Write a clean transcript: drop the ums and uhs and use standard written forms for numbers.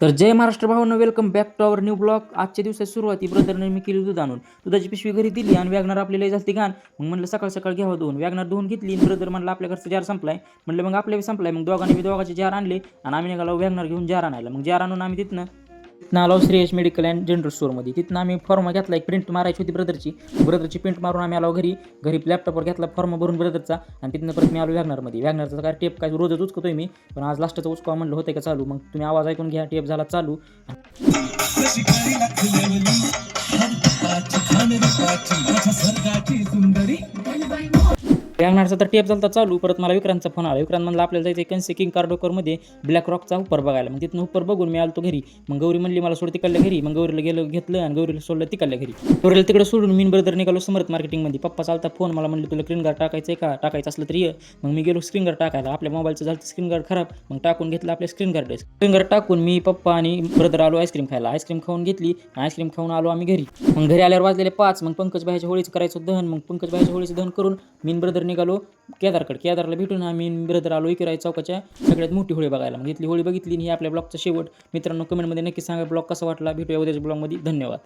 तर जय महाराष्ट्र भावांनो, welcome back to our new blog. आजच्या दिवसाची सुरुवाती ब्रदरने मी केली दूध आणून. दुधाची पिशवी घरी दिली आणि वॅगनर आपल्याला जास्ती घाण. मग म्हणलं सकाळ सकाळ घ्यावं धुवून. वॅगनर धुवून घेतली. ब्रदर म्हणलं आपल्या घरचा जार संपलाय. म्हणलं मग आपल्या संपलाय. मग दोघांचे जार आणले आणि आम्ही निघालो वॅगनर घेऊन जार आणायला. मग जार आणून आम्ही तिथनं आलो श्रेयस मेडिकल अँड जनरल स्टोअरमध्ये. तिथनं आम्ही फॉर्म घेतला, एक प्रिंट मारायची होती ब्रदरची प्रिंट मारून आम्ही आलो घरी लॅपटॉपवर घेतला फॉर्म भरून ब्रदरचा. आणि तिथनं परत मी आलो वॅगनरमध्ये. वॅगनरचा काय टेप काय रोजच उचकतोय मी, पण आज लास्टचा उचकावा म्हणलं होतं का चालू. मग तुम्ही आवाज ऐकून घ्या. टेप झाला चालू. वॅगनरचा तर टेप झाला चालू. परत मला विक्रांतचा फोन आला. विक्रांत म्हणला आपल्याला जायचं कन्से किंग कार्डोकरमध्ये ब्लॅक रॉकचा उपर बघायला. मग तिथनं उपर बघून मी आलो घरी. मग गौरी म्हणली मला सोड तिकडल्या घरी. मग गौरीला घेतलं आणि गौरीला सोडलं तिकडल्या घरी. गौरीला तिकडे सोडून मी ब्रदर निघालो समर्थ मार्केटिंगमध्ये. पप्पा चालता फोन मला म्हणलं तुला स्क्रीन गार्ड टाकायचं का, टाकायचं असलं तरी ये. मग मी गेलो स्क्रीन गार्ड टाकायला. आपल्या मोबाईलचं झालं स्क्रीन गार्ड खराब. मग टाकून घेतलं आपल्या स्क्रीन गार्ड टाकून मी पप्पा आणि ब्रदर आलो आईस्क्रीम खायला. आईस्क्रीम खाऊन घेतली. आईस्क्रीम खाऊन आलो आम्ही घरी. मग घरी आल्यावर वाजलेले 5. मग पंकज भाईच्या होळीचं करायचं दहन. मग पंकज भाईच्या होळीचं दहन करून मी ब्रदर निघालो केदारला भेटून आम्ही ब्रदर आलो इकडे चौकाच्या सगळ्यात मोठी होळी बघायला. मग इथली होळी बघितली. आणि ही आपल्या ब्लॉगचा शेवट. मित्रांनो कमेंटमध्ये नक्की सांगा ब्लॉग कसा वाटला. भेटूया उद्याच्या ब्लॉगमध्ये. धन्यवाद.